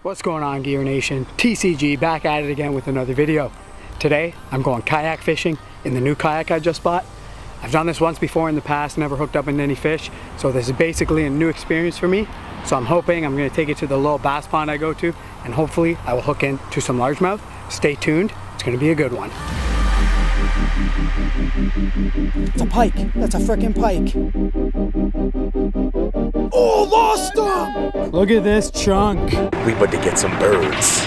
What's going on, Gear Nation? TCG back at it again with another video. Today I'm going kayak fishing in the new kayak I just bought. I've done this once before in the past, never hooked up in any fish, so this is basically a new experience for me. So I'm hoping I'm going to take it to the little bass pond I go to, and hopefully I will hook into some largemouth. Stay tuned, it's going to be a good one. It's a pike. That's a frickin' pike. Oh, lost him! Look at this chunk. We about to get some birds.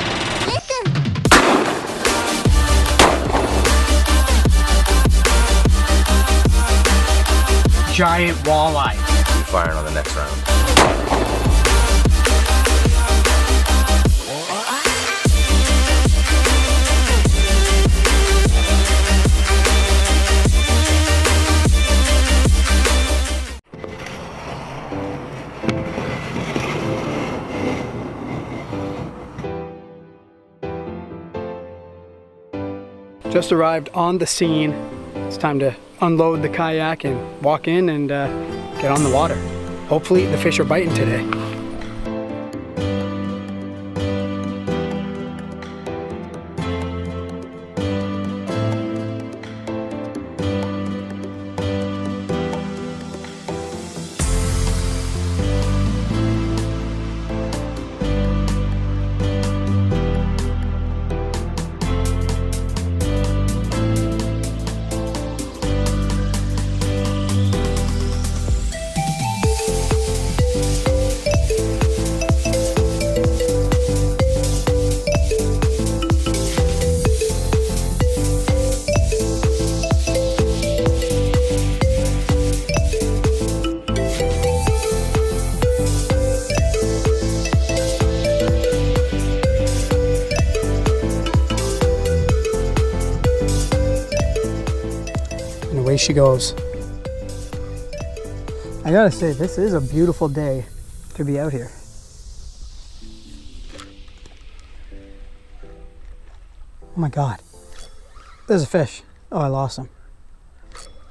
Giant walleye. We're firing on the next round. Just arrived on the scene. It's time to unload the kayak and walk in and get on the water. Hopefully the fish are biting today. Away she goes. I gotta say, this is a beautiful day to be out here. Oh my God. There's a fish. Oh, I lost him.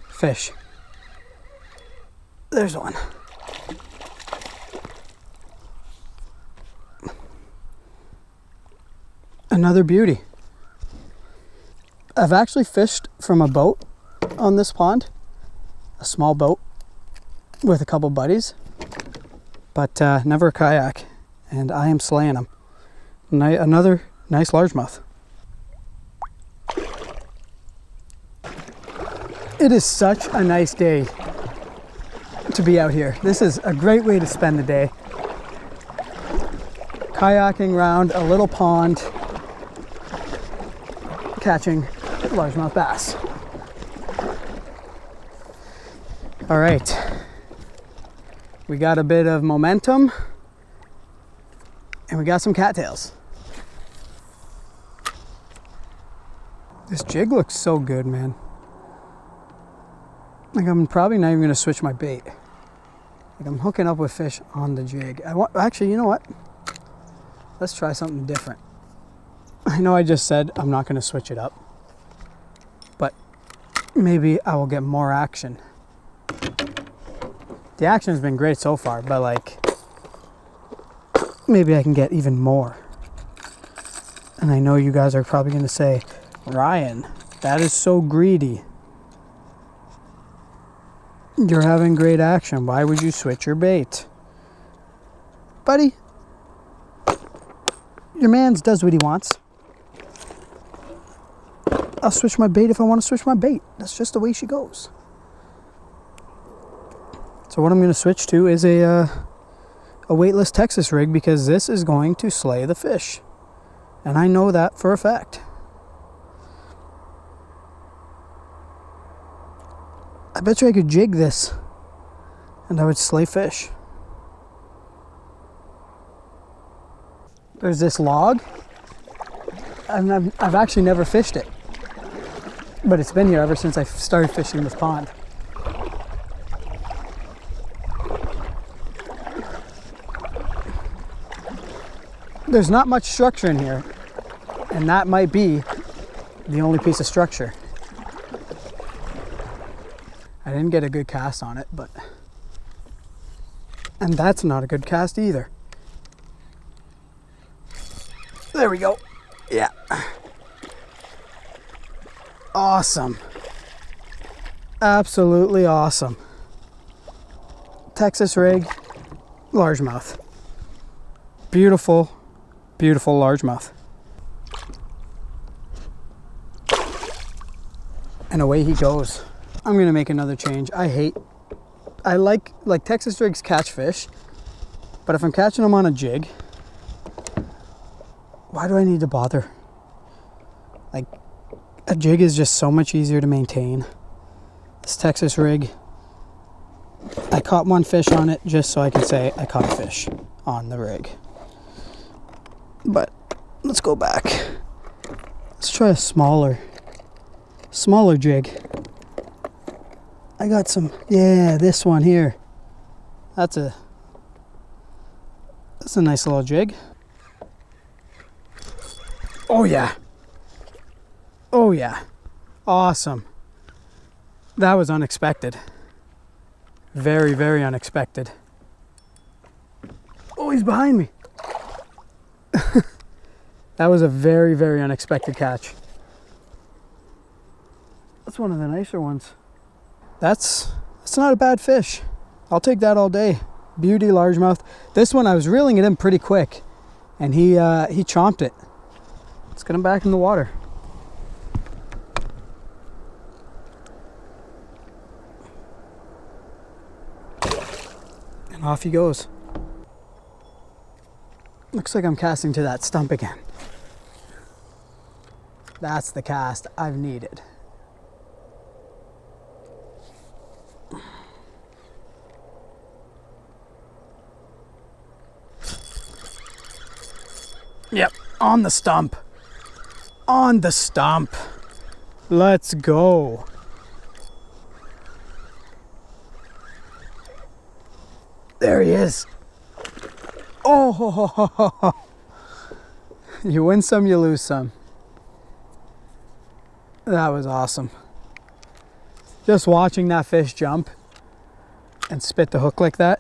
Fish. There's one. Another beauty. I've actually fished from a boat on this pond, a small boat with a couple buddies, but never a kayak, and I am slaying them. Another nice largemouth. It is such a nice day to be out here. This is a great way to spend the day. Kayaking around a little pond, catching largemouth bass. All right, we got a bit of momentum and we got some cattails. This jig looks so good, man. Like, I'm probably not even gonna switch my bait. Like, I'm hooking up with fish on the jig. Actually, you know what? Let's try something different. I know I just said I'm not gonna switch it up, but maybe I will get more action. The action has been great so far, but like, maybe I can get even more. And I know you guys are probably going to say, Ryan, that is so greedy. You're having great action. Why would you switch your bait? Buddy, your man's does what he wants. I'll switch my bait if I want to switch my bait. That's just the way she goes. So what I'm going to switch to is a weightless Texas rig, because this is going to slay the fish. And I know that for a fact. I bet you I could jig this and I would slay fish. There's this log. I've actually never fished it, but it's been here ever since I started fishing this pond. There's not much structure in here, and that might be the only piece of structure. I didn't get a good cast on it, and that's not a good cast either. There we go. Yeah. Awesome. Absolutely awesome. Texas rig, largemouth. Beautiful, beautiful largemouth. And away he goes. I'm gonna make another change. I like Texas rigs catch fish, but if I'm catching them on a jig, why do I need to bother? Like, a jig is just so much easier to maintain. This Texas rig, I caught one fish on it just so I can say I caught a fish on the rig. But let's go back. Let's try a smaller jig. I got some, yeah, this one here. That's a nice little jig. Oh yeah. Oh yeah. Awesome. That was unexpected. Very, very unexpected. Oh, he's behind me. That was a very, very unexpected catch. That's one of the nicer ones. That's not a bad fish. I'll take that all day. Beauty largemouth. This one I was reeling it in pretty quick, and he chomped it. Let's get him back in the water. And off he goes. Looks like I'm casting to that stump again. That's the cast I've needed. Yep, on the stump. On the stump. Let's go. There he is. Oh, ho, ho, ho, ho, ho. You win some, you lose some. That was awesome. Just watching that fish jump and spit the hook like that,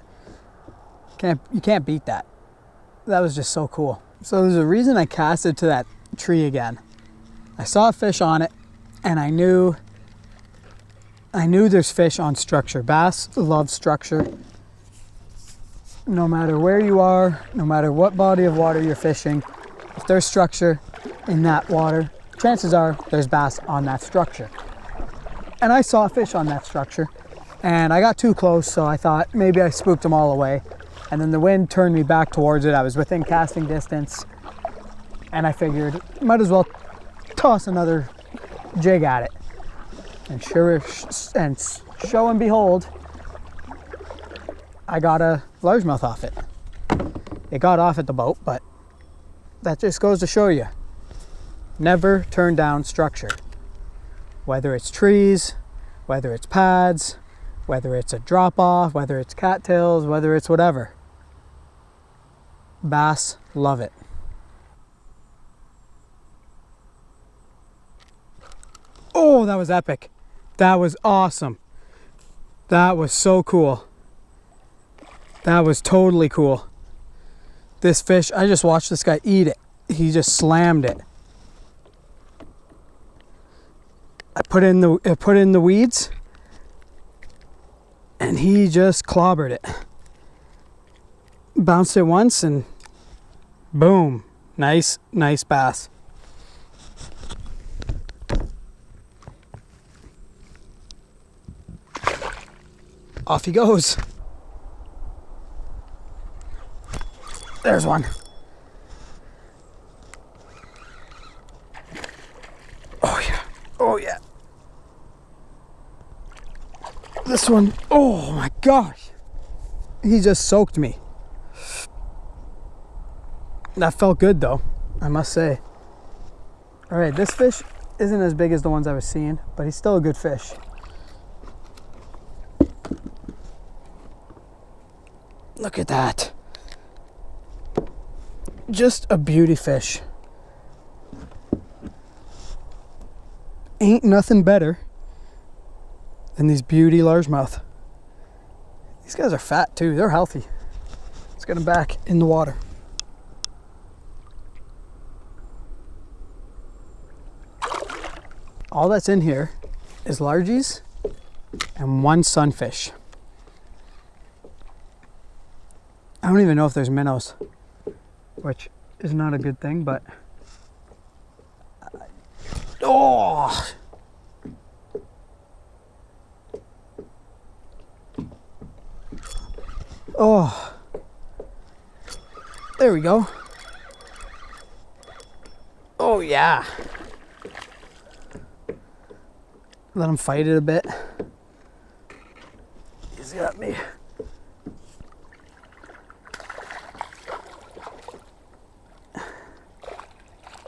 you can't beat that. That was just so cool. So there's a reason I casted to that tree again. I saw a fish on it, and I knew there's fish on structure. Bass love structure. No matter where you are, no matter what body of water you're fishing, if there's structure in that water, chances are there's bass on that structure. And I saw a fish on that structure, and I got too close, so I thought maybe I spooked them all away. And then the wind turned me back towards it. I was within casting distance, and I figured might as well toss another jig at it. And show and behold, I got a largemouth off it. It got off at the boat, but that just goes to show you, never turn down structure. Whether it's trees, whether it's pads, whether it's a drop off, whether it's cattails, whether it's whatever. Bass love it. Oh, that was epic. That was awesome. That was so cool. That was totally cool. This fish, I just watched this guy eat it. He just slammed it. I put in the weeds, and he just clobbered it. Bounced it once and boom. Nice bass. Off he goes. There's one. Oh yeah. Oh yeah. This one, oh my gosh. He just soaked me. That felt good though, I must say. All right, this fish isn't as big as the ones I was seeing, but he's still a good fish. Look at that. Just a beauty fish. Ain't nothing better than these beauty largemouth. These guys are fat too, they're healthy. Let's get them back in the water. all that's in here is largies and one sunfish. I don't even know if there's minnows, which is not a good thing, but oh, oh, there we go. Oh yeah. Let him fight it a bit. He's got me.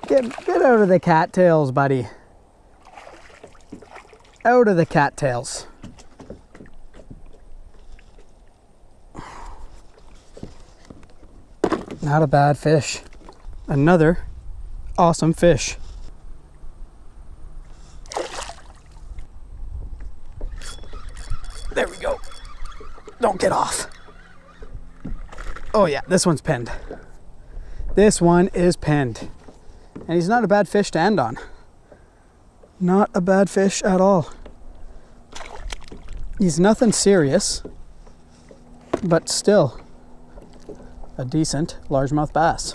Get out of the cattails, buddy. Out of the cattails. Not a bad fish. Another awesome fish. There we go. Don't get off. Oh yeah, this one's pinned. This one is pinned. And he's not a bad fish to end on. Not a bad fish at all. He's nothing serious, but still a decent largemouth bass.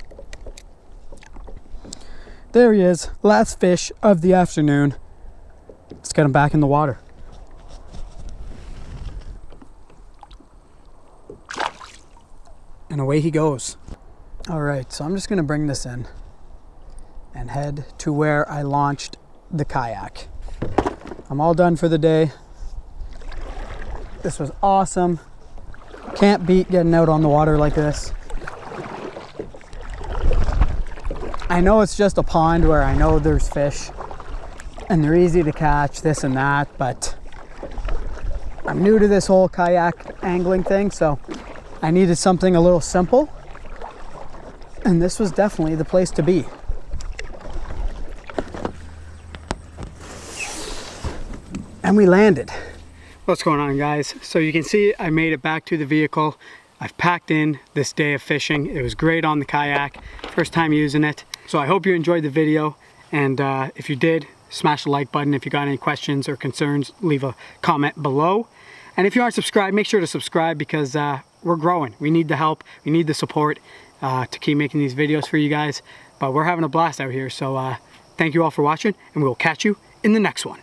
There he is, last fish of the afternoon. Let's get him back in the water. And away he goes. All right, so I'm just gonna bring this in and head to where I launched the kayak. I'm all done for the day. This was awesome. Can't beat getting out on the water like this. I know it's just a pond where I know there's fish and they're easy to catch, this and that, but I'm new to this whole kayak angling thing, so I needed something a little simple, and this was definitely the place to be. And we landed. What's going on, guys? So you can see I made it back to the vehicle. I've packed in this day of fishing. It was great on the kayak, first time using it. So I hope you enjoyed the video, and if you did, smash the like button. If you got any questions or concerns, leave a comment below. And if you aren't subscribed, make sure to subscribe, because we're growing. We need the help, we need the support to keep making these videos for you guys. But we're having a blast out here, so thank you all for watching, and we'll catch you in the next one.